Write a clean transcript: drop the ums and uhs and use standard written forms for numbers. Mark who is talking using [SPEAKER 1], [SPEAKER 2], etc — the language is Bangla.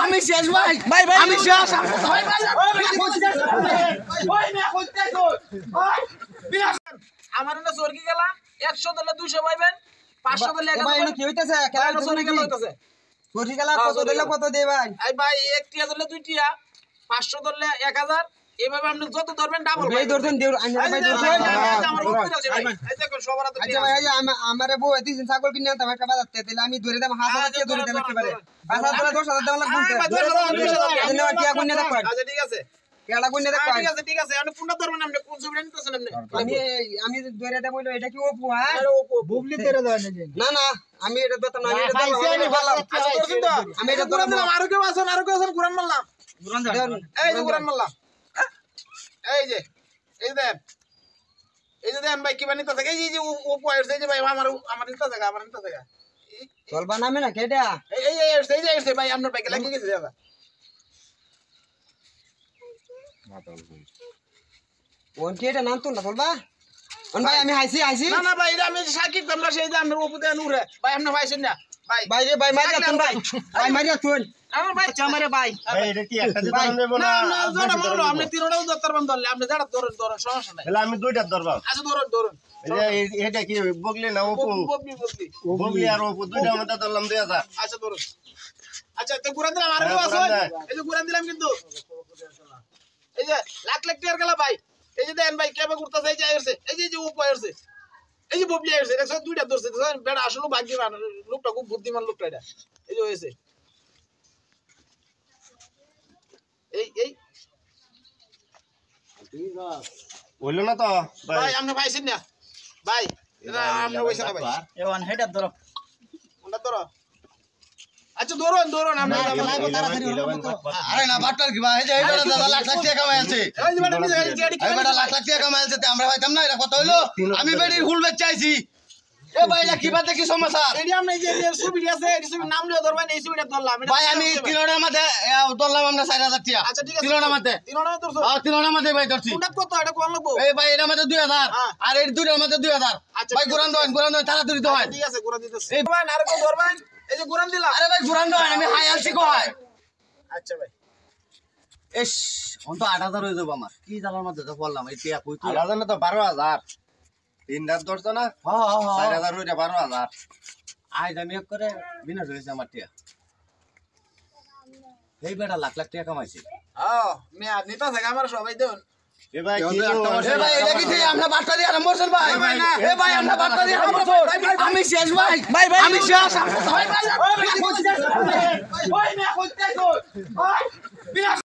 [SPEAKER 1] আমি শেষ ভাই ভাই ভাই আমি শেষ
[SPEAKER 2] আমার না সরকি গেলা 100 দলে 200 পাইবেন 500 দলে 1000
[SPEAKER 1] ভাই কি হইতাছে খেলা
[SPEAKER 2] সরকি গেলা হইতাছে
[SPEAKER 1] সরকি গেলা কত দিলে কত দে ভাই
[SPEAKER 2] এই ভাই 1 টিয়া দলে 2 টিয়া 500 দলে 1000 এইভাবে আপনি যত ধরবেন ডাবল
[SPEAKER 1] ভাই ধরছেন দেউর আইনা ভাই ধরছেন
[SPEAKER 2] আমার উপরে আছে ভাই এই দেখো সবার হাতে
[SPEAKER 1] আচ্ছা ভাই আমারে বউ এদিন ছাগল কিনে আনতাম একটা বাজার থেকে তাহলে আমি ধরে দাম 1000 টাকা ধরে দিলাম একেবারে 5000 10,000 টাকা লাগবে ধন্যবাদ টিয়া কোনে দেখো
[SPEAKER 2] আচ্ছা ঠিক আছে
[SPEAKER 1] কেডা কোনে দেখো
[SPEAKER 2] ঠিক আছে আপনি কোনটা ধরবেন আপনি কোন ছবিটা নিতেছেন আপনি
[SPEAKER 1] আমি ধরে দেব বইলো এটা কি ওপো হ্যাঁ
[SPEAKER 2] বুবলি ধরে দেন
[SPEAKER 1] না না আমি এটা ধরতাম না আমি এটা ধরলাম
[SPEAKER 2] আচ্ছা করছেন তো
[SPEAKER 1] আমি এটা ধরলাম
[SPEAKER 2] আরো কেউ আছেন কুরআন মারলাম এই যে কুরআন মারলাম এই যে দেন ভাই কি বানিতে থাকে এই যে ওপো এসে যে ভাই আমার নিতে থাকে
[SPEAKER 1] চলবা নামে না কেডা
[SPEAKER 2] এই ভাই আপনার বাইকে লাগিয়ে গেছে দাদা
[SPEAKER 1] কোন কেডা নাম তো না চলবা কোন ভাই আমি হাইছি
[SPEAKER 2] না ভাই এটা আমি সাকিব আমরা সেই যে আপনার ওপো দেন উরে ভাই আপনি ভাইছেন না
[SPEAKER 1] ভাই রে ভাই মারিয়া তুন ভাই মারিয়া তুন
[SPEAKER 2] আমার ভাই
[SPEAKER 1] চামারে ভাই
[SPEAKER 3] এটা কি একটা দিতে নেব
[SPEAKER 2] না
[SPEAKER 3] না
[SPEAKER 2] জোড়া মারলো আপনি তিনটাও দত্তর বন্ধ ধরলে আপনি যারা ধরুন সমস্যা নাই
[SPEAKER 3] তাহলে আমি দুইটা ধরব
[SPEAKER 2] আচ্ছা ধরুন
[SPEAKER 3] এটা কি বগলি না ওপো বগলি আর ওপো দুইটার মধ্যে ধরলাম 2000
[SPEAKER 2] আচ্ছা ধরুন আচ্ছা তো গুরান দিলাম আর কেউ আছে এই যে গুরান দিলাম কিন্তু এই যে লাখ টাকার গেল ভাই এই যে দেন ভাই কেবে ঘুরতেছে এই যে ওপো আসছে এই যে ববলি আসছে দেখছো দুইটা ধরছে বেড়া আসলে ভাগ্যবান লোকটা খুব বুদ্ধিমান লোকটা এটা এই যে হয়েছে এই
[SPEAKER 3] হইলো না তো
[SPEAKER 2] ভাই আপনি ভাইছেন না ভাই এটা আপনি হইছে না ভাই
[SPEAKER 1] এওয়ান হেডা ধর
[SPEAKER 2] কোনটা ধরো আচ্ছা ধরুন আপনি
[SPEAKER 1] আরে না বাট্টার কি ভাই এই যে এই বেটা দাদা লাখ টাকা কামাই আছে
[SPEAKER 2] এই যে ম্যাডাম
[SPEAKER 1] এই বেটা লাখ টাকা কামাই আছে আমরা হইতাম না এটা কত হইলো আমি বেটির ফুল বেচ চাইছি এ ভাই এটা কি বাতে কি সমস্যা
[SPEAKER 2] এই আপনি যে ছবি আছে এই ছবি নাম লিও ধরবেন এই ছবিটা ধরলাম
[SPEAKER 1] ভাই আমি তিনটার মধ্যে ধরলাম আমরা 4000 টাকা
[SPEAKER 2] আচ্ছা ঠিক আছে
[SPEAKER 1] তিনটার মধ্যে
[SPEAKER 2] ধরছো
[SPEAKER 1] তিনটার মধ্যে ভাই ধরছি
[SPEAKER 2] কোনটা কত এটা কোন লাগবো
[SPEAKER 1] এই ভাই এর মধ্যে 2000 আর এই দুইটার মধ্যে 2000 ভাই গুরান দেন তাড়াতাড়ি তো হয়
[SPEAKER 2] ঠিক আছে গুরান দিতেছি এই ভাই আর কোন ধরবেন এই যে গুরান দিলাম
[SPEAKER 1] আরে ভাই গুরান দেন আমি হাই আলছি কয়
[SPEAKER 2] আচ্ছা ভাই
[SPEAKER 1] এস অন তো 8000 হয়ে যাব আমার কি জানার মধ্যে তো বললাম এই টিয়া কই তুই
[SPEAKER 3] আলাদা না তো 12000 তিনটার ধরছো না
[SPEAKER 1] হ্যাঁ
[SPEAKER 3] 4000 হইটা 12000
[SPEAKER 1] আজ আমি এক করে বিনা হয়েছে আমার টিয়া এই বেটা লাখ লাখ টাকা কামাইছে
[SPEAKER 2] মে আর নিতা থাকে আমার সবাই দেন
[SPEAKER 3] এ ভাই কি
[SPEAKER 1] এ ভাই এটা কি আমরা বাট্টা দিয়ে আরম্ভ করছেন ভাই এ ভাই আমরা বাট্টা দিয়ে আরম্ভ করছেন আমি শেষ ভাই আমি শেষ
[SPEAKER 2] ভাই ভাই